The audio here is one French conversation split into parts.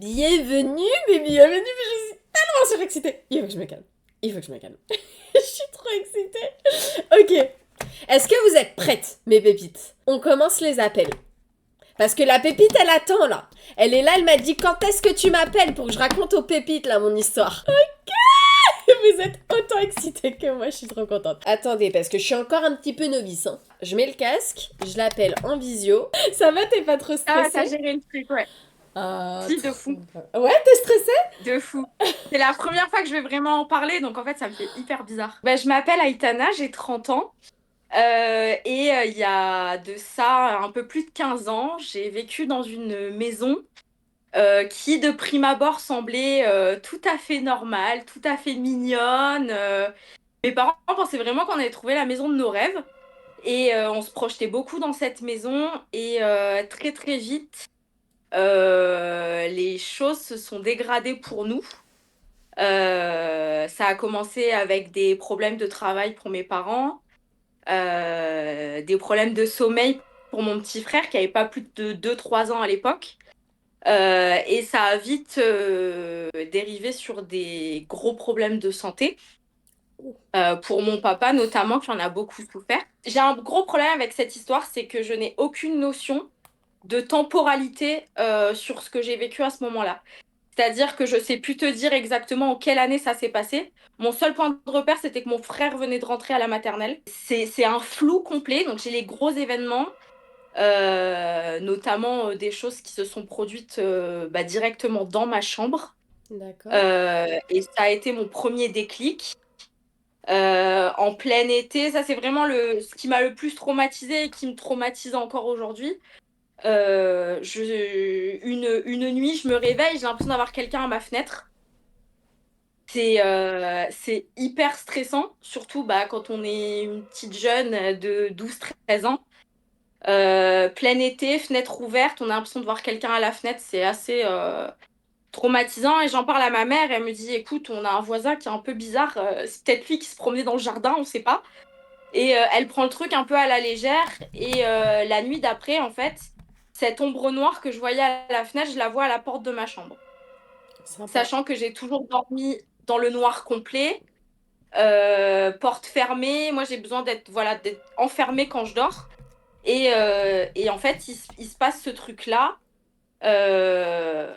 Bienvenue, mais bienvenue, mais je suis tellement surexcitée. Il faut que je me calme. Il faut que je me calme. Je suis trop excitée. Ok. Est-ce que vous êtes prêtes, mes pépites? On commence les appels. Parce que la pépite, elle attend, là. Elle est là, elle m'a dit quand est-ce que tu m'appelles pour que je raconte aux pépites, là, mon histoire. Vous êtes autant excitée que moi, je suis trop contente. Attendez, parce que je suis encore un petit peu novice, hein. Je mets le casque, je l'appelle en visio. Ça va, t'es pas trop Ah, t'as stressée? géré le truc, ouais. Ah, Si, de trop fou. bien. Ouais, t'es stressée? De fou. C'est la première fois que je vais vraiment en parler, donc en fait, ça me fait hyper bizarre. Bah, je m'appelle Aitana, j'ai 30 ans. Il y a de ça un peu plus de 15 ans, j'ai vécu dans une maison qui, de prime abord, semblait tout à fait normale, tout à fait mignonne. Mes parents pensaient vraiment qu'on allait trouver la maison de nos rêves. On se projetait beaucoup dans cette maison. Très, très vite, les choses se sont dégradées pour nous. Ça a commencé avec des problèmes de travail pour mes parents, des problèmes de sommeil pour mon petit frère qui avait pas plus de 2 3 ans à l'époque. Et ça a vite dérivé sur des gros problèmes de santé. Pour mon papa notamment, qui en a beaucoup souffert. J'ai un gros problème avec cette histoire, c'est que je n'ai aucune notion de temporalité sur ce que j'ai vécu à ce moment-là. C'est-à-dire que je sais plus te dire exactement en quelle année ça s'est passé. Mon seul point de repère, c'était que mon frère venait de rentrer à la maternelle. C'est un flou complet, donc j'ai les gros événements, notamment des choses qui se sont produites directement dans ma chambre. D'accord. Et ça a été mon premier déclic. En plein été, ça c'est vraiment ce qui m'a le plus traumatisée et qui me traumatise encore aujourd'hui. Une nuit, je me réveille, j'ai l'impression d'avoir quelqu'un à ma fenêtre. C'est hyper stressant, surtout quand on est une petite jeune de 12 13 ans. Plein été, fenêtre ouverte, on a l'impression de voir quelqu'un à la fenêtre, c'est assez traumatisant. Et j'en parle à ma mère, elle me dit, écoute, on a un voisin qui est un peu bizarre, c'est peut-être lui qui se promenait dans le jardin, on sait pas. Elle prend le truc un peu à la légère. La nuit d'après, en fait, cette ombre noire que je voyais à la fenêtre, je la vois à la porte de ma chambre. Sympa. Sachant que j'ai toujours dormi dans le noir complet, porte fermée. Moi, j'ai besoin d'être enfermée quand je dors. En fait, il se passe ce truc-là. Euh,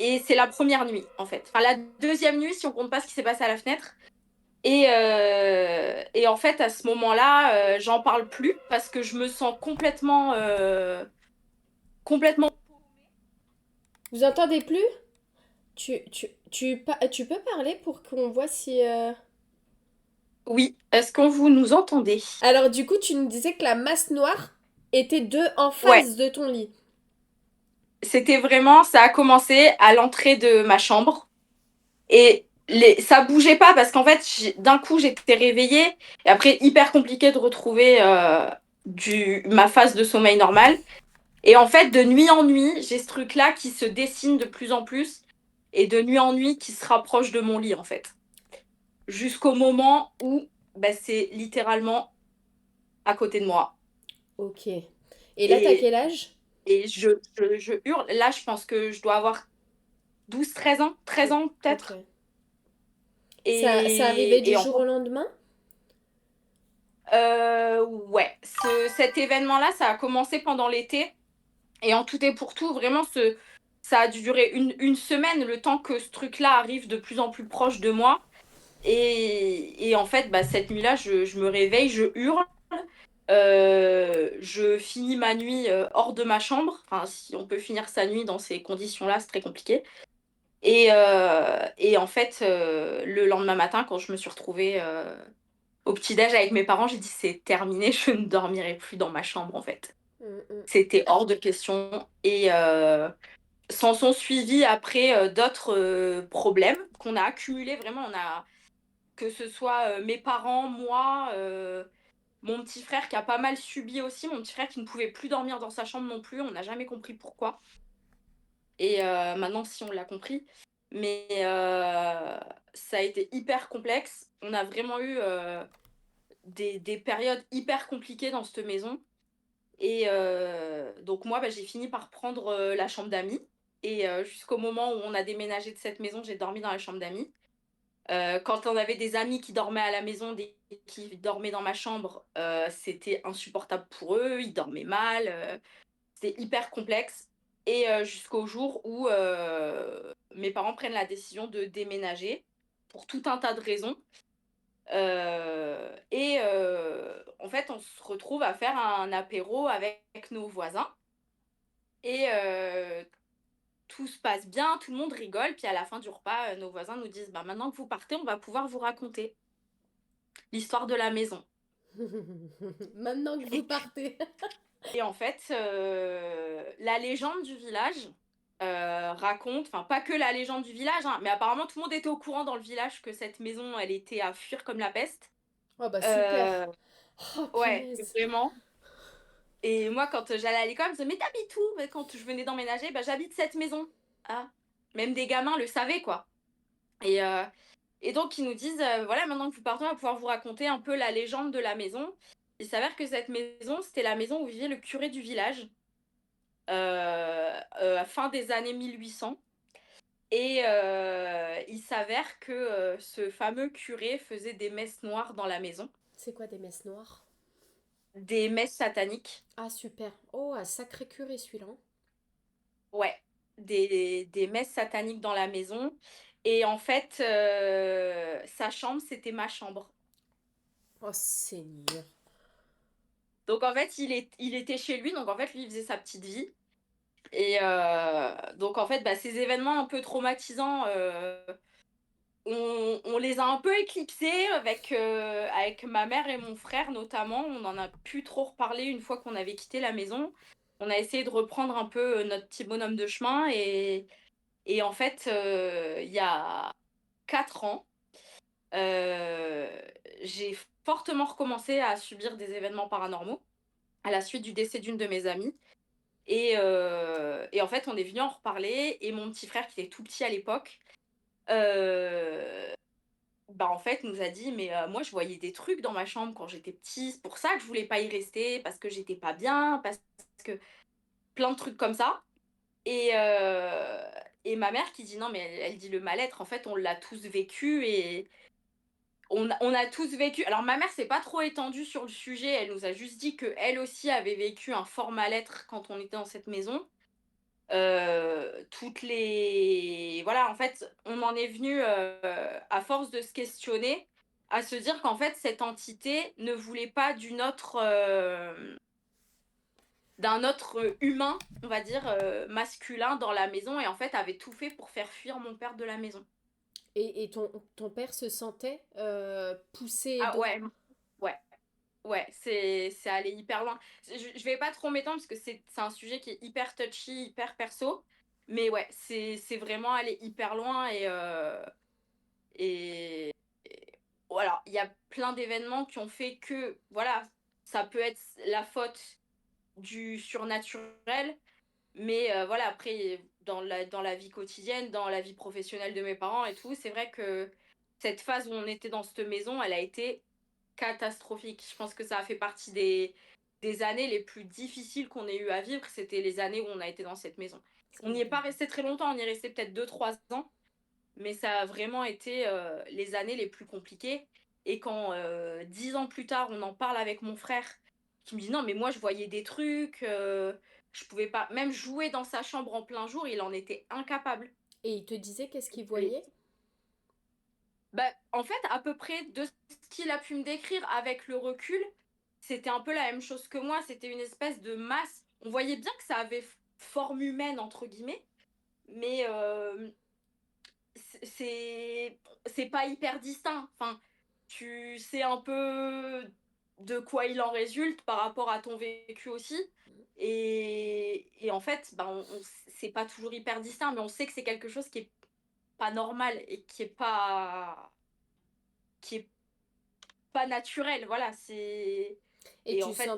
et c'est la première nuit, en fait. Enfin, la deuxième nuit, si on compte pas ce qui s'est passé à la fenêtre. En fait, à ce moment-là, j'en parle plus parce que je me sens complètement. Vous entendez plus? Tu peux parler pour qu'on voit si... Oui, est-ce que vous nous entendez? Alors du coup, tu nous disais que la masse noire était en Ouais, face de ton lit. c'était vraiment, ça a commencé à l'entrée de ma chambre et ça bougeait pas parce qu'en fait, d'un coup, j'étais réveillée et après, hyper compliqué de retrouver ma phase de sommeil normale. Et en fait, de nuit en nuit, j'ai ce truc-là qui se dessine de plus en plus et de nuit en nuit qui se rapproche de mon lit, en fait. Jusqu'au moment où c'est littéralement à côté de moi. Ok. Et là, t'as Et, quel âge? je hurle. Là, je pense que je dois avoir 12 13 ans, 13 ans Ok. peut-être. Ça arrivait du En jour au fait, lendemain? ouais, cet événement-là, ça a commencé pendant l'été. Et en tout et pour tout, vraiment, ça a dû durer une semaine, le temps que ce truc-là arrive de plus en plus proche de moi. En fait, cette nuit-là, je me réveille, je hurle. Je finis ma nuit hors de ma chambre. Enfin, si on peut finir sa nuit dans ces conditions-là, c'est très compliqué. En fait, le lendemain matin, quand je me suis retrouvée au petit-déj avec mes parents, j'ai dit c'est terminé, je ne dormirai plus dans ma chambre en fait. Mm, mm. C'était hors de question. S'en sont suivis après d'autres problèmes qu'on a accumulés vraiment. Que ce soit mes parents, moi, mon petit frère qui a pas mal subi aussi, mon petit frère qui ne pouvait plus dormir dans sa chambre non plus, on n'a jamais compris pourquoi. Maintenant, si on l'a compris. Ça a été hyper complexe. On a vraiment eu des périodes hyper compliquées dans cette maison. Donc moi, j'ai fini par prendre la chambre d'amis. Et jusqu'au moment où on a déménagé de cette maison, j'ai dormi dans la chambre d'amis. Quand on avait des amis qui dormaient à la maison, qui dormaient dans ma chambre, c'était insupportable pour eux, ils dormaient mal, c'était hyper complexe. Et jusqu'au jour où mes parents prennent la décision de déménager pour tout un tas de raisons. En fait, on se retrouve à faire un apéro avec nos voisins. Et tout se passe bien, tout le monde rigole. Puis à la fin du repas, nos voisins nous disent, bah, maintenant que vous partez, on va pouvoir vous raconter l'histoire de la maison. Maintenant que vous Et, partez. et en fait, la légende du village raconte, enfin pas que la légende du village, hein, mais apparemment tout le monde était au courant dans le village que cette maison, elle était à fuir comme la peste. Oh bah super. Euh, Oh ouais, punaise. vraiment. Et moi, quand j'allais à l'école, je me disais, mais t'habites où? Mais quand je venais d'emménager, bah, j'habite cette maison. Ah, même des gamins le savaient, quoi. Et, euh, et donc, ils nous disent, voilà, maintenant que vous partez, on va pouvoir vous raconter un peu la légende de la maison. Il s'avère que cette maison, c'était la maison où vivait le curé du village, à fin des années 1800. Et il s'avère que ce fameux curé faisait des messes noires dans la maison, C'est quoi des messes noires? des messes sataniques. Ah super. Oh, un sacré curé celui-là. Ouais, des messes sataniques dans la maison. Et en fait, sa chambre, c'était ma chambre. Oh Seigneur. Donc en fait, il était chez lui, donc en fait, lui, il faisait sa petite vie. Et donc en fait, bah, ces événements un peu traumatisants, on les a un peu éclipsés avec ma mère et mon frère notamment. On n'en a plus trop reparlé une fois qu'on avait quitté la maison. On a essayé de reprendre un peu notre petit bonhomme de chemin et en fait, il y a 4 ans, euh, j'ai fortement recommencé à subir des événements paranormaux à la suite du décès d'une de mes amies. Et en fait, on est venu en reparler et mon petit frère qui était tout petit à l'époque, euh, bah en fait nous a dit mais moi je voyais des trucs dans ma chambre quand j'étais petit, c'est pour ça que je voulais pas y rester parce que j'étais pas bien, parce que plein de trucs comme ça. Et, euh, et ma mère qui dit non mais elle dit le mal-être en fait on l'a tous vécu et on a tous vécu. Alors ma mère s'est pas trop étendue sur le sujet, elle nous a juste dit que elle aussi avait vécu un fort mal-être quand on était dans cette maison. Toutes les... Voilà, en fait, on en est venu, à force de se questionner, à se dire qu'en fait, cette entité ne voulait pas d'un autre humain, on va dire, masculin dans la maison, et en fait, avait tout fait pour faire fuir mon père de la maison. Et ton père se sentait poussé Ah de... ouais, ouais. Ouais, c'est allé hyper loin. Je vais pas trop m'étendre parce que c'est un sujet qui est hyper touchy, hyper perso. Mais ouais, c'est vraiment allé hyper loin et voilà, il y a plein d'événements qui ont fait que voilà, ça peut être la faute du surnaturel, mais voilà, après dans la vie quotidienne, dans la vie professionnelle de mes parents et tout, c'est vrai que cette phase où on était dans cette maison, elle a été catastrophique. Je pense que ça a fait partie des années les plus difficiles qu'on ait eu à vivre. C'était les années où on a été dans cette maison. Ça On n'y est pas m'étonne. resté très longtemps, on y est resté peut-être 2, 3 ans, mais ça a vraiment été les années les plus compliquées. Et quand 10 ans plus tard, on en parle avec mon frère, qui me dit non, mais moi je voyais des trucs, je pouvais pas même jouer dans sa chambre en plein jour, il en était incapable. Et il te disait qu'est-ce qu'il Et voyait? bah, en fait, à peu près de ce qu'il a pu me décrire avec le recul, c'était un peu la même chose que moi. C'était une espèce de masse. On voyait bien que ça avait forme humaine, entre guillemets, mais c'est c'est pas hyper distinct. Enfin, tu sais un peu de quoi il en résulte par rapport à ton vécu aussi. Et en fait, bah, c'est pas toujours hyper distinct, mais on sait que c'est quelque chose qui est pas normal et qui est pas naturel, voilà, c'est... Et Et en fait,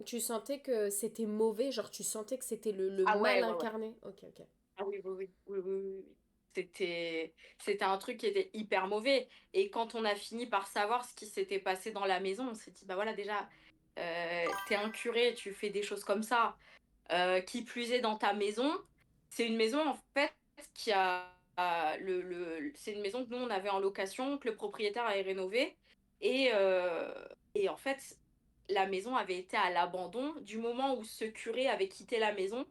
tu sentais que c'était mauvais, genre tu sentais que c'était le ah mal ouais, ouais, ouais. incarné. Ok, ok. Ah oui, oui, oui, oui, oui, oui, oui. C'était un truc qui était hyper mauvais. Et quand on a fini par savoir ce qui s'était passé dans la maison, on s'est dit, bah voilà, déjà, t'es un curé, tu fais des choses comme ça, qui plus est dans ta maison, c'est une maison en fait qui c'est une maison que nous on avait en location, que le propriétaire avait rénovée. Et en fait, la maison avait été à l'abandon du moment où ce curé avait quitté la maison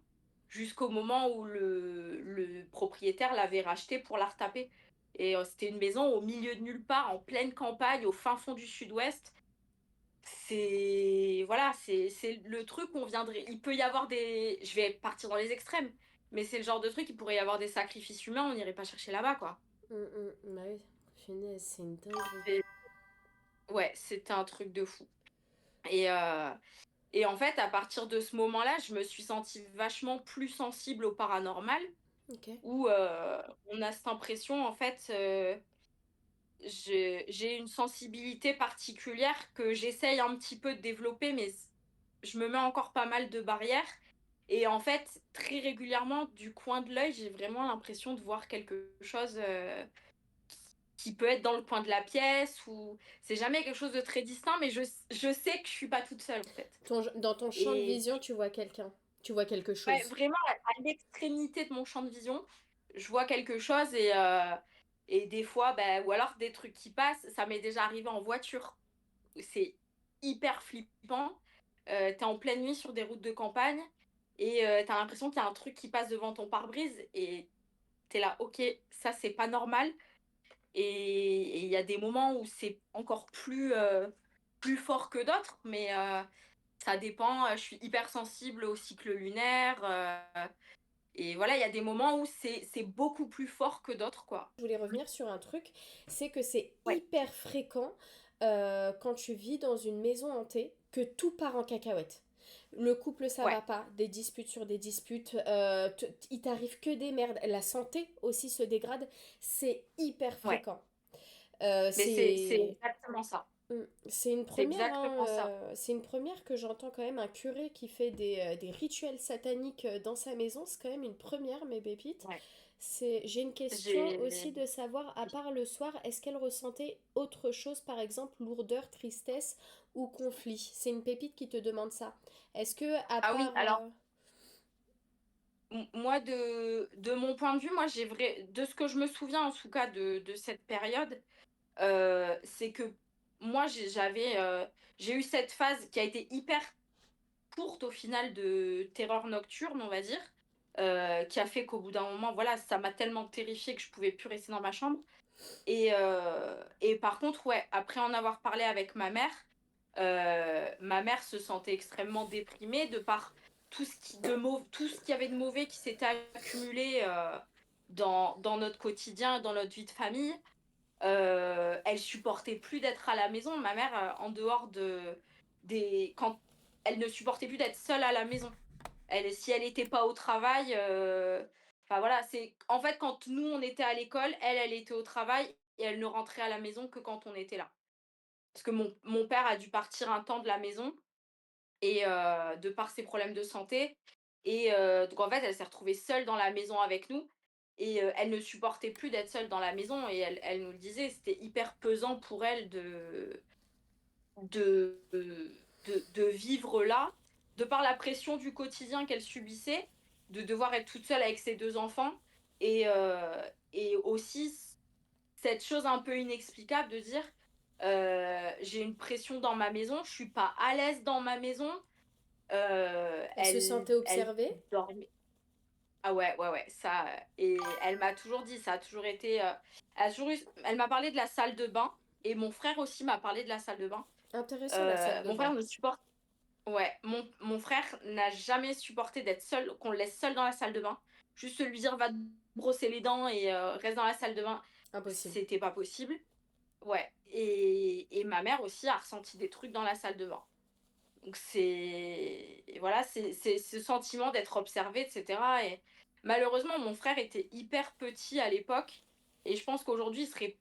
jusqu'au moment où le propriétaire l'avait rachetée pour la retaper. Et c'était une maison au milieu de nulle part, en pleine campagne, au fin fond du sud-ouest. Voilà, c'est le truc où on viendrait. Il peut y avoir des. Je vais partir dans les extrêmes, mais c'est le genre de truc, il pourrait y avoir des sacrifices humains, on n'irait pas chercher là-bas, quoi. Bah oui, finesse, c'est une dinguerie. Et- Ouais, c'était un truc de fou. Et, euh, et en fait, à partir de ce moment-là, je me suis sentie vachement plus sensible au paranormal, Ok. où on a cette impression, en fait, j'ai une sensibilité particulière que j'essaye un petit peu de développer, mais je me mets encore pas mal de barrières. Et en fait, très régulièrement, du coin de l'œil, j'ai vraiment l'impression de voir quelque chose qui peut être dans le coin de la pièce ou c'est jamais quelque chose de très distinct, mais je sais que je suis pas toute seule en fait. Dans ton champ de Et vision, tu vois quelqu'un. Tu vois quelque ouais, chose. vraiment à l'extrémité de mon champ de vision, je vois quelque chose et des fois, ben, ou alors des trucs qui passent. Ça m'est déjà arrivé en voiture. C'est hyper flippant. T'es en pleine nuit sur des routes de campagne et t'as l'impression qu'il y a un truc qui passe devant ton pare-brise et t'es là, ok, ça c'est pas normal. Et il y a des moments où c'est encore plus fort que d'autres, mais ça dépend. Je suis hyper sensible au cycle lunaire. Et voilà, il y a des moments où c'est beaucoup plus fort que d'autres, quoi. Je voulais revenir sur un truc, c'est que c'est Ouais, hyper fréquent quand tu vis dans une maison hantée que tout part en cacahuète. Le couple ça va ouais. pas, des disputes sur des disputes, il t'arrive que des merdes. La santé aussi se dégrade, c'est hyper Ouais. fréquent. Mais c'est C'est exactement ça. C'est une C'est première, hein, exactement ça. c'est une première que j'entends quand même un curé qui fait des rituels sataniques dans sa maison. C'est quand même une première, mes pépites. Ouais. J'ai une question J'ai aussi de savoir, à part le soir, est-ce qu'elle ressentait autre chose, par exemple lourdeur, tristesse ou conflit? C'est une pépite qui te demande ça. Est-ce que, à Ah oui, part... alors moi de mon point de vue, moi de ce que je me souviens en tout cas de cette période, c'est que moi j'ai eu cette phase qui a été hyper courte au final de terreur nocturne, on va dire, qui a fait qu'au bout d'un moment, voilà, ça m'a tellement terrifiée que je pouvais plus rester dans ma chambre. Et par contre, ouais, après en avoir parlé avec ma mère se sentait extrêmement déprimée de par tout ce qu'il y avait de mauvais qui s'était accumulé dans notre quotidien, dans notre vie de famille. Elle supportait plus d'être à la maison. Ma mère, en dehors quand elle ne supportait plus d'être seule à la maison. Si elle n'était pas au travail, enfin voilà, c'est en fait quand nous on était à l'école, elle était au travail et elle ne rentrait à la maison que quand on était là. Parce que mon père a dû partir un temps de la maison et de par ses problèmes de santé. Et donc en fait, elle s'est retrouvée seule dans la maison avec nous. Et elle ne supportait plus d'être seule dans la maison. Et elle nous le disait, c'était hyper pesant pour elle de, de vivre là, de par la pression du quotidien qu'elle subissait, de devoir être toute seule avec ses deux enfants. Et aussi cette chose un peu inexplicable de dire j'ai une pression dans ma maison, je suis pas à l'aise dans ma maison. Elle se sentait Elle observée? dormait. Ah ouais, ouais, ouais, ça. Et elle m'a toujours dit, ça a toujours été. Elle m'a parlé de la salle de bain et mon frère aussi m'a parlé de la salle de bain. Intéressant la salle de Mon frère bain. ne supporte. Ouais, mon frère n'a jamais supporté d'être seul, qu'on le laisse seul dans la salle de bain. Juste lui dire va te brosser les dents et reste dans la salle de bain, Impossible. c'était pas possible. Ouais. Et ma mère aussi a ressenti des trucs dans la salle de bain. Donc et voilà, c'est ce sentiment d'être observé, etc. Et malheureusement, mon frère était hyper petit à l'époque. Et je pense qu'aujourd'hui, il serait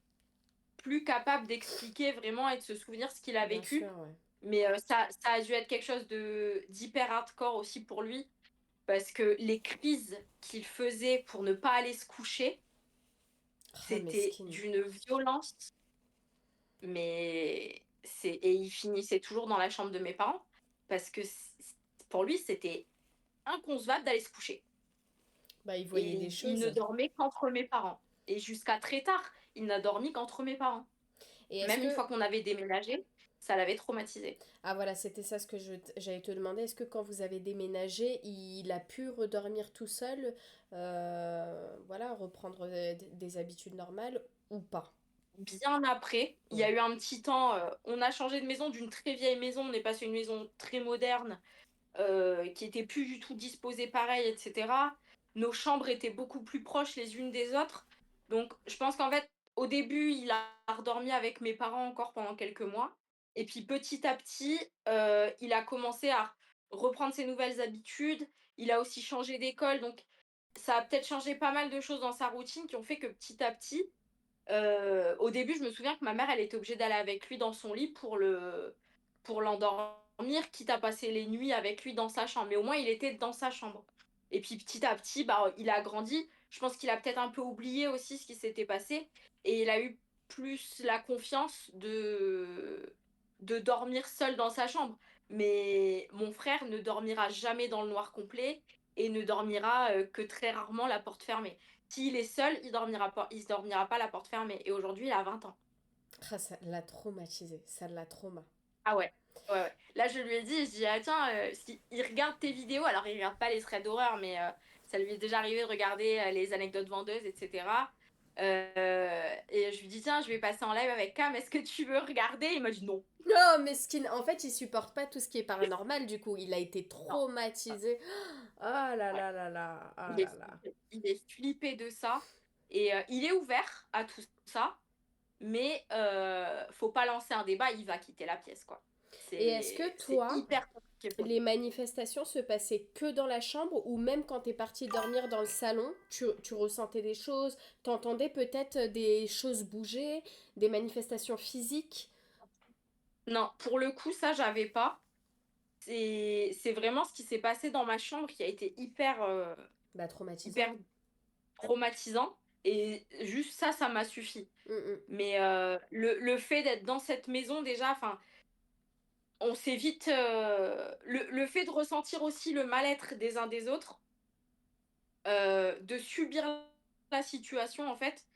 plus capable d'expliquer vraiment et de se souvenir ce qu'il a Bien sûr, vécu. ouais. Mais ça a dû être quelque chose d'hyper hardcore aussi pour lui. Parce que les crises qu'il faisait pour ne pas aller se coucher, Ah, c'était mesquine. d'une violence. Et il finissait toujours dans la chambre de mes parents parce que pour lui, c'était inconcevable d'aller se coucher. Bah, il voyait des Et il ne choses. dormait qu'entre mes parents. Et jusqu'à très tard, il n'a dormi qu'entre mes parents. Et est-ce Même une que... fois qu'on avait déménagé, ça l'avait traumatisé. Ah voilà, c'était ça ce que j'allais te demander. Est-ce que quand vous avez déménagé, il a pu redormir tout seul, voilà, reprendre des habitudes normales ou pas? Bien après, il y a Ouais. eu un petit temps, on a changé de maison d'une très vieille maison, on est passé à une maison très moderne, qui était plus du tout disposée pareil, etc. Nos chambres étaient beaucoup plus proches les unes des autres. Donc, je pense qu'en fait, au début, il a redormi avec mes parents encore pendant quelques mois. Et puis, petit à petit, il a commencé à reprendre ses nouvelles habitudes. Il a aussi changé d'école. Donc, ça a peut-être changé pas mal de choses dans sa routine qui ont fait que petit à petit, au début, je me souviens que ma mère, elle était obligée d'aller avec lui dans son lit pour l'endormir, quitte à passer les nuits avec lui dans sa chambre. Mais au moins, il était dans sa chambre. Et puis petit à petit, bah, il a grandi. Je pense qu'il a peut-être un peu oublié aussi ce qui s'était passé. Et il a eu plus la confiance de dormir seul dans sa chambre. Mais mon frère ne dormira jamais dans le noir complet et ne dormira que très rarement la porte fermée. S'il est seul, il dormira pas la porte fermée. Et aujourd'hui, il a 20 ans. Ah, ça l'a traumatisé, ça l'a trauma. Ah ouais. Ouais, ouais. Là, je lui ai dit, je dis, ah tiens, si il regarde tes vidéos, alors il regarde pas les threads d'horreur, mais ça lui est déjà arrivé de regarder les anecdotes vendeuses, etc. Et je lui dis, tiens, je vais passer en live avec Cam, est-ce que tu veux regarder? Il m'a dit non. Non, mesquine. En fait, il supporte pas tout ce qui est paranormal, du coup. Il a été Non. traumatisé. Oh là Ouais. là là là. Oh Il est là là. flippé. Il est flippé de ça. Et il est ouvert à tout ça. Mais faut pas lancer un débat, il va quitter la pièce, quoi. Et est-ce que C'est toi, hyper compliqué pour les lui. manifestations se passaient que dans la chambre ou même quand t'es parti dormir dans le salon, tu ressentais des choses, t'entendais peut-être des choses bouger, des manifestations physiques? Non, pour le coup, ça, j'avais pas. C'est vraiment ce qui s'est passé dans ma chambre qui a été Bah, traumatisant. hyper traumatisant. Et juste ça, ça m'a suffi. Mm, Mais le fait d'être dans cette maison, déjà, enfin, on s'est vite. Le fait de ressentir aussi le mal-être des uns des autres, de subir la situation, en fait,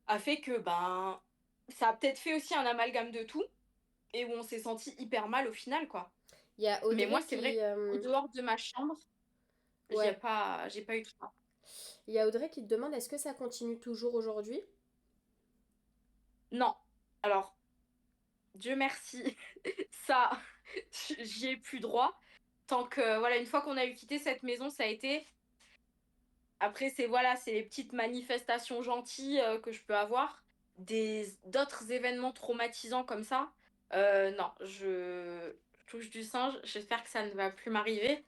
a fait que, ben, ça a peut-être fait aussi un amalgame de tout et où on s'est senti hyper mal au final, quoi. Il y a Mais moi, Audrey c'est vrai qui... qu'au dehors de ma chambre, Ouais. j'ai pas eu tout ça. Il y a Audrey qui te demande est-ce que ça continue toujours aujourd'hui? Non. Alors, Dieu merci, ça, j'y ai plus droit. Tant que, voilà, une fois qu'on a eu quitté cette maison, ça a été. Après, voilà, c'est les petites manifestations gentilles que je peux avoir. D'autres événements traumatisants comme ça. Non, je touche du singe. J'espère que ça ne va plus m'arriver.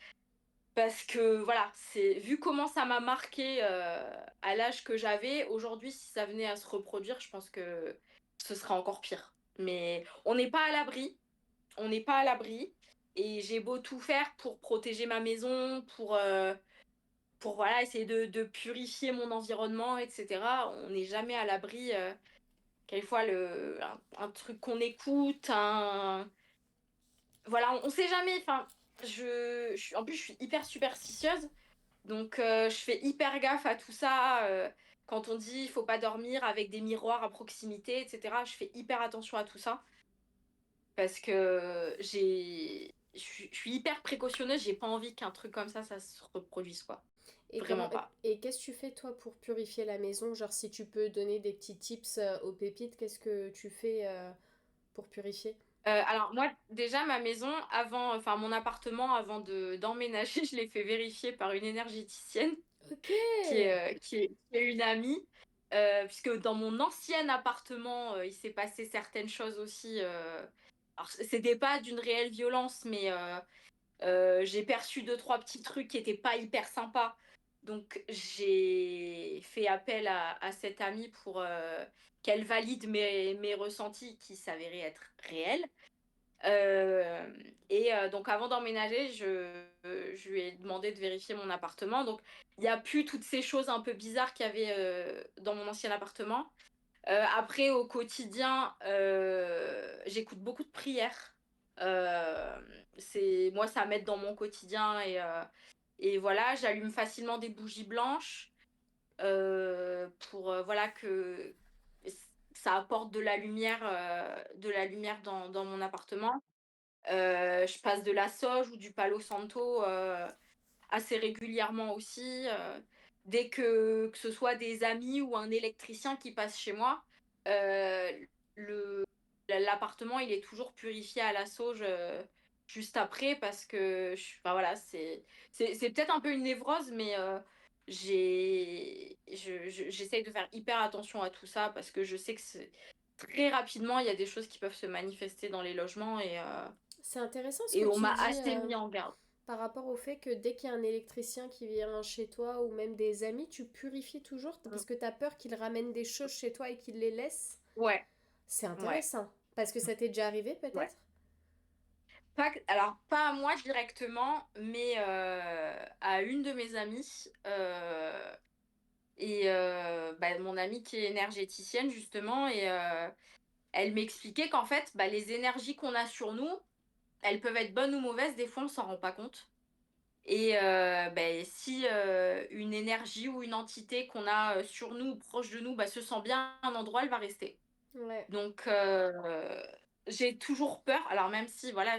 Parce que voilà, c'est vu comment ça m'a marqué à l'âge que j'avais, aujourd'hui, si ça venait à se reproduire, je pense que ce serait encore pire. Mais on n'est pas à l'abri, on n'est pas à l'abri. Et j'ai beau tout faire pour protéger ma maison, pour voilà, essayer de purifier mon environnement, etc. On n'est jamais à l'abri. Quelquefois, un truc qu'on écoute, voilà, on sait jamais. Enfin, en plus, je suis hyper superstitieuse. Donc, je fais hyper gaffe à tout ça. Quand on dit il faut pas dormir avec des miroirs à proximité, etc., je fais hyper attention à tout ça. Parce que je suis hyper précautionneuse. J'ai pas envie qu'un truc comme ça se reproduise, quoi. Et Vraiment pas. et qu'est-ce que tu fais toi pour purifier la maison? Genre si tu peux donner des petits tips aux pépites, qu'est-ce que tu fais pour purifier? Alors moi, déjà, ma maison, enfin mon appartement, avant d'emménager, je l'ai fait vérifier par une énergéticienne Ok. qui est une amie. Puisque dans mon ancien appartement, il s'est passé certaines choses aussi. Alors, c'était pas d'une réelle violence, mais j'ai perçu deux, trois petits trucs qui étaient pas hyper sympas. Donc, j'ai fait appel à cette amie pour qu'elle valide mes ressentis qui s'avéraient être réels. Donc avant d'emménager, je lui ai demandé de vérifier mon appartement. Donc il n'y a plus toutes ces choses un peu bizarres qu'il y avait dans mon ancien appartement. Après, au quotidien, j'écoute beaucoup de prières. Moi, ça m'aide dans mon quotidien Et voilà, j'allume facilement des bougies blanches pour voilà que ça apporte de la lumière dans mon appartement. Je passe de la sauge ou du palo santo assez régulièrement aussi. Dès que ce soit des amis ou un électricien qui passe chez moi, euh, le, l'appartement il est toujours purifié à la sauge juste après parce que enfin, voilà, c'est peut-être un peu une névrose, mais j'essaye de faire hyper attention à tout ça parce que je sais que très rapidement il y a des choses qui peuvent se manifester dans les logements C'est intéressant ce que et on tu m'a dis assez mis en garde. par rapport au fait que dès qu'il y a un électricien qui vient chez toi ou même des amis, tu purifies toujours parce que tu as peur qu'il ramène des choses chez toi et qu'il les laisse. Ouais, C'est ouais, intéressant. Parce que ça t'est déjà arrivé ouais. peut-être? Alors, pas à moi directement, mais à une de mes amies. Bah, mon amie qui est énergéticienne, justement, et elle m'expliquait qu'en fait, bah, les énergies qu'on a sur nous, elles peuvent être bonnes ou mauvaises, des fois, on s'en rend pas compte. Et bah, si une énergie ou une entité qu'on a sur nous, proche de nous, bah, se sent bien à un endroit, elle va rester. Ouais. Donc, j'ai toujours peur. Alors, même si, voilà,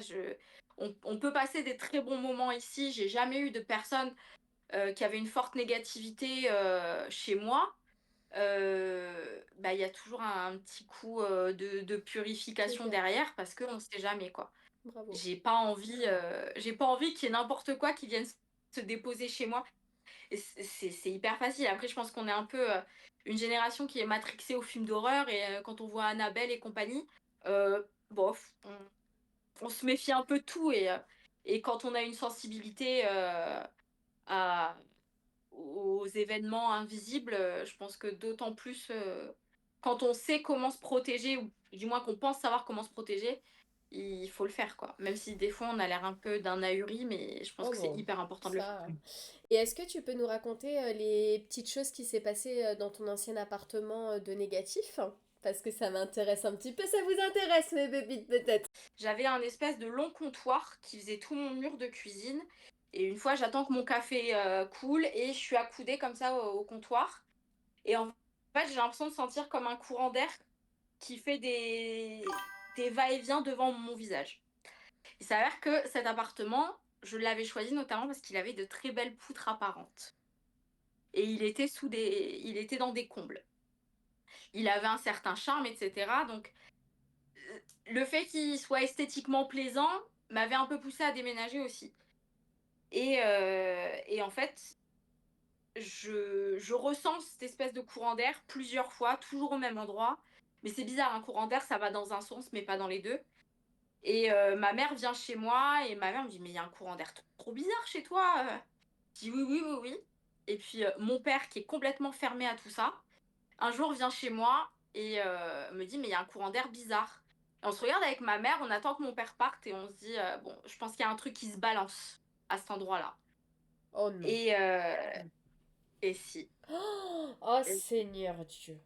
on peut passer des très bons moments ici, j'ai jamais eu de personne qui avait une forte négativité chez moi. Bah, il y a toujours un petit coup de Qui purification vient. derrière parce qu'on ne sait jamais, quoi. Bravo. J'ai pas envie qu'il y ait n'importe quoi qui vienne se déposer chez moi. Et c'est hyper facile. Après, je pense qu'on est un peu une génération qui est matrixée aux films d'horreur et quand on voit Annabelle et compagnie, bof, on se méfie un peu de tout et quand on a une sensibilité à, aux événements invisibles, je pense que d'autant plus quand on sait comment se protéger ou du moins qu'on pense savoir comment se protéger, il faut le faire quoi. Même si des fois on a l'air un peu d'un ahuri, mais je pense Oh que c'est bon, hyper important de le faire. ça. Et est-ce que tu peux nous raconter les petites choses qui s'est passées dans ton ancien appartement de négatif? Parce que ça m'intéresse un petit peu, ça vous intéresse mes bébites peut-être. J'avais un espèce de long comptoir qui faisait tout mon mur de cuisine. Et une fois, j'attends que mon café coule et je suis accoudée comme ça au comptoir. Et en fait, j'ai l'impression de sentir comme un courant d'air qui fait des va-et-vient devant mon visage. Il s'avère que cet appartement, je l'avais choisi notamment parce qu'il avait de très belles poutres apparentes. Et il était dans des combles. Il avait un certain charme, etc. Donc, le fait qu'il soit esthétiquement plaisant m'avait un peu poussé à déménager aussi. Et en fait, je ressens cette espèce de courant d'air plusieurs fois, toujours au même endroit. Mais c'est bizarre, un courant d'air, ça va dans un sens, mais pas dans les deux. Et ma mère vient chez moi et ma mère me dit, mais il y a un courant d'air trop bizarre chez toi. Je dis oui, oui, oui, oui. Et puis mon père, qui est complètement fermé à tout ça, un jour vient chez moi et me dit, mais il y a un courant d'air bizarre. Et on se regarde avec ma mère, on attend que mon père parte et on se dit, bon, je pense qu'il y a un truc qui se balance à cet endroit-là. Oh non. Et, et si. Oh Seigneur Dieu.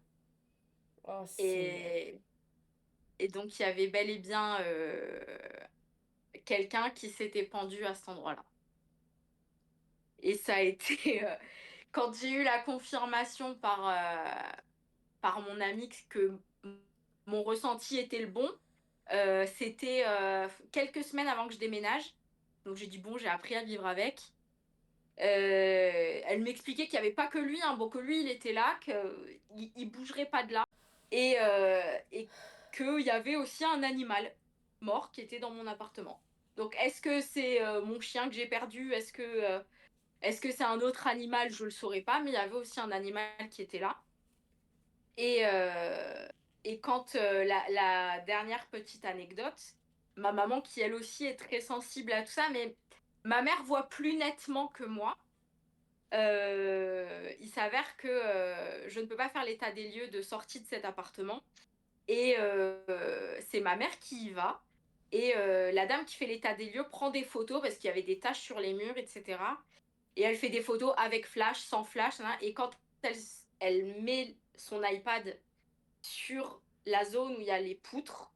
Oh Seigneur Dieu. Et, et donc, il y avait bel et bien quelqu'un qui s'était pendu à cet endroit-là. Et ça a été, quand j'ai eu la confirmation par mon ami que mon ressenti était le bon, c'était quelques semaines avant que je déménage. Donc j'ai dit, bon, j'ai appris à vivre avec. Elle m'expliquait qu'il n'y avait pas que lui, hein, bon, que lui, il était là, qu'il bougerait pas de là. Et qu'il y avait aussi un animal mort qui était dans mon appartement. Donc est-ce que c'est mon chien que j'ai perdu? Est-ce que c'est un autre animal? Je le saurais pas, mais il y avait aussi un animal qui était là. Et, euh, et quand la dernière petite anecdote, ma maman qui elle aussi est très sensible à tout ça, mais ma mère voit plus nettement que moi. Il s'avère que je ne peux pas faire l'état des lieux de sortie de cet appartement. Et c'est ma mère qui y va. Et la dame qui fait l'état des lieux prend des photos parce qu'il y avait des taches sur les murs, etc. Et elle fait des photos avec flash, sans flash, hein. Et quand elle met son iPad sur la zone où il y a les poutres,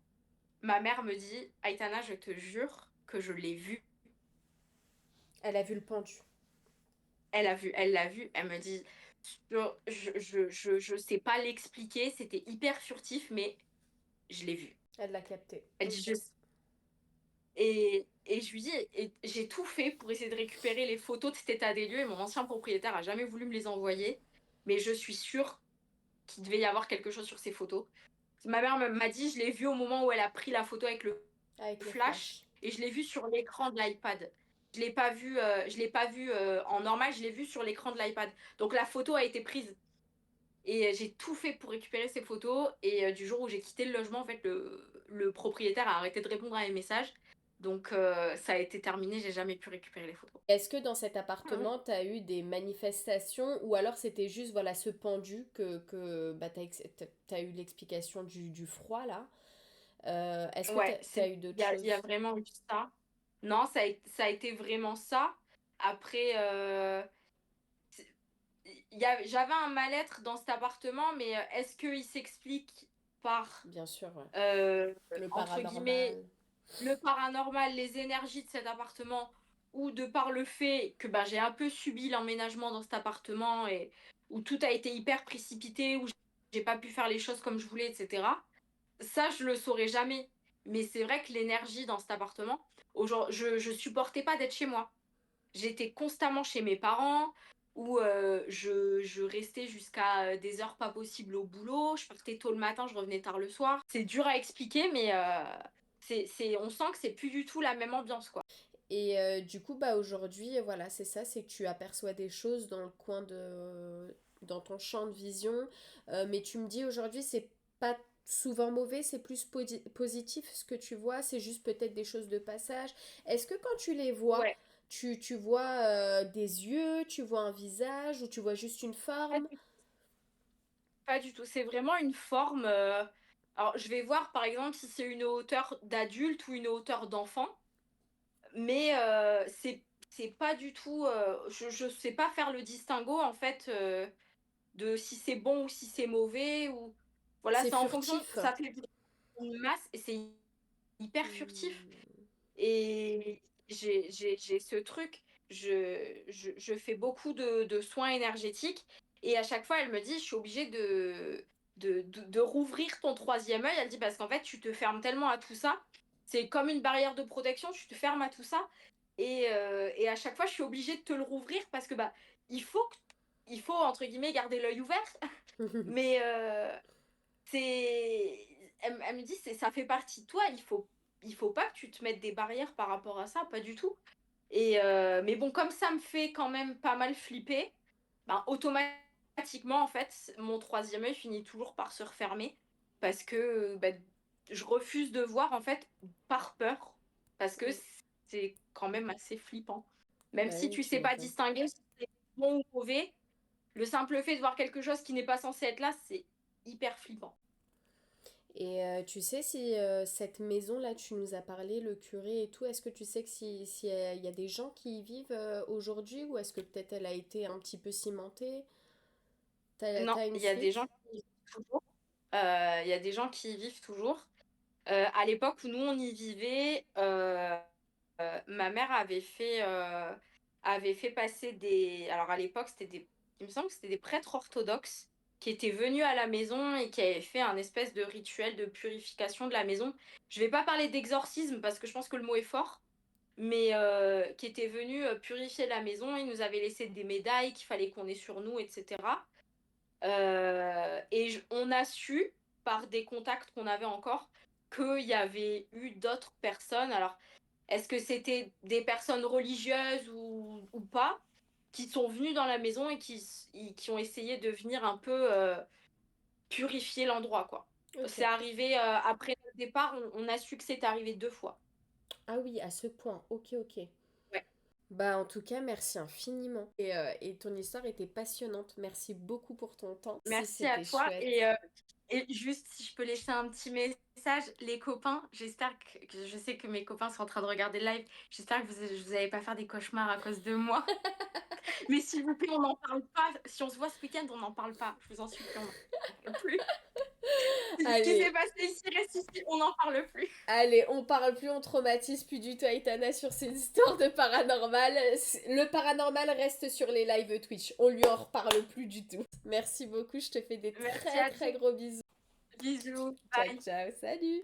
ma mère me dit, Aitana, je te jure que je l'ai vu. Elle a vu le pendu. elle l'a vu, elle me dit, je sais pas l'expliquer, c'était hyper furtif, mais je l'ai vu. Elle l'a capté. Elle dit, Ok. et je lui dis, et j'ai tout fait pour essayer de récupérer les photos de cet état des lieux, et mon ancien propriétaire a jamais voulu me les envoyer, mais je suis sûre qu'il devait y avoir quelque chose sur ces photos. Ma mère m'a dit, je l'ai vu au moment où elle a pris la photo avec le Avec le flash flash. et je l'ai vu sur l'écran de l'iPad. Je l'ai pas vu en normal, je l'ai vu sur l'écran de l'iPad. Donc la photo a été prise et j'ai tout fait pour récupérer ces photos et du jour où j'ai quitté le logement, en fait, le propriétaire a arrêté de répondre à mes messages. Donc ça a été terminé, j'ai jamais pu récupérer les photos. Est-ce que dans cet appartement, t'as eu des manifestations ou alors c'était juste voilà ce pendu que bah, t'as eu l'explication du froid là. Est-ce que Ouais, t'as eu d'autres il y a choses? vraiment eu ça. Non, ça a été vraiment ça. Après, j'avais un mal-être dans cet appartement, mais est-ce qu'il s'explique par, Bien sûr, ouais. Le entre guillemets, paranormal. le paranormal, les énergies de cet appartement, ou de par le fait que bah, j'ai un peu subi l'emménagement dans cet appartement et où tout a été hyper précipité, où j'ai pas pu faire les choses comme je voulais, etc. Ça, je le saurais jamais. Mais c'est vrai que l'énergie dans cet appartement, je supportais pas d'être chez moi. J'étais constamment chez mes parents, où je restais jusqu'à des heures pas possibles au boulot. Je partais tôt le matin, je revenais tard le soir. C'est dur à expliquer, mais on sent que c'est plus du tout la même ambiance, quoi. Et du coup, bah aujourd'hui, voilà, c'est ça, c'est que tu aperçois des choses dans le coin de... dans ton champ de vision. Mais tu me dis aujourd'hui, c'est pas souvent mauvais, c'est plus positif ce que tu vois, c'est juste peut-être des choses de passage. Est-ce que quand tu les vois, Ouais, tu vois des yeux, tu vois un visage ou tu vois juste une pas forme? du, pas du tout. C'est vraiment une forme. Alors, je vais voir, par exemple, si c'est une hauteur d'adulte ou une hauteur d'enfant. Mais c'est pas du tout. Je sais pas faire le distinguo en fait de si c'est bon ou si c'est mauvais ou voilà, C'est c'est en fonction. furtif. Ça fait une masse et c'est hyper furtif. Hmm. Et j'ai ce truc. Je fais beaucoup de soins énergétiques et à chaque fois elle me dit je suis obligée de rouvrir ton troisième œil. Elle dit parce qu'en fait tu te fermes tellement à tout ça. C'est comme une barrière de protection, tu te fermes à tout ça. Et à chaque fois, je suis obligée de te le rouvrir parce que bah, il faut entre guillemets garder l'œil ouvert. Mais elle me dit, ça fait partie de toi. Il faut pas que tu te mettes des barrières par rapport à ça, pas du tout. Mais bon, comme ça me fait quand même pas mal flipper, ben, automatiquement, en fait, mon troisième œil finit toujours par se refermer parce que ben, je refuse de voir, en fait, par peur, parce que c'est quand même assez flippant. Même Bah si oui, tu tu sais pas m'étonnes. distinguer si c'est bon ou mauvais, le simple fait de voir quelque chose qui n'est pas censé être là, c'est hyper flippant. Et tu sais si cette maison-là, tu nous as parlé, le curé et tout, est-ce que tu sais que si y a des gens qui y vivent aujourd'hui ou est-ce que peut-être elle a été un petit peu cimentée? Non, T'as une il y a des gens suite? qui y vivent toujours. Il y a des gens qui y vivent toujours. À l'époque où nous on y vivait, ma mère avait fait passer des. Alors à l'époque, il me semble que c'était des prêtres orthodoxes qui étaient venus à la maison et qui avaient fait un espèce de rituel de purification de la maison. Je vais pas parler d'exorcisme parce que je pense que le mot est fort, mais qui étaient venus purifier la maison. Ils nous avaient laissé des médailles qu'il fallait qu'on ait sur nous, etc. On a su, par des contacts qu'on avait encore, qu'il y avait eu d'autres personnes. Alors, est-ce que c'était des personnes religieuses ou pas, qui sont venues dans la maison et qui ont essayé de venir un peu purifier l'endroit, quoi. Ok. C'est arrivé après notre départ, on a su que c'était arrivé 2 fois. Ah oui, à ce point. Ok, ok. Ouais. Bah en tout cas, merci infiniment. Et ton histoire était passionnante. Merci beaucoup pour ton temps. Si Merci à c'était toi. chouette. Et juste, si je peux laisser un petit message, les copains, j'espère que je sais que mes copains sont en train de regarder le live. J'espère que vous allez pas faire des cauchemars à cause de moi. Mais s'il vous plaît, on n'en parle pas. Si on se voit ce week-end, on n'en parle pas. Je vous en supplie, on n'en parle plus. Ce qui s'est Allez, passé ici reste ici, on n'en parle plus. allez, on parle plus, on traumatise plus du tout Aitana sur ces histoires de paranormal. Le paranormal reste sur les lives Twitch. On lui en reparle plus du tout. Merci beaucoup, je te fais des Merci très à très toi. gros bisous. Bisous. Ciao, Bye. ciao, salut!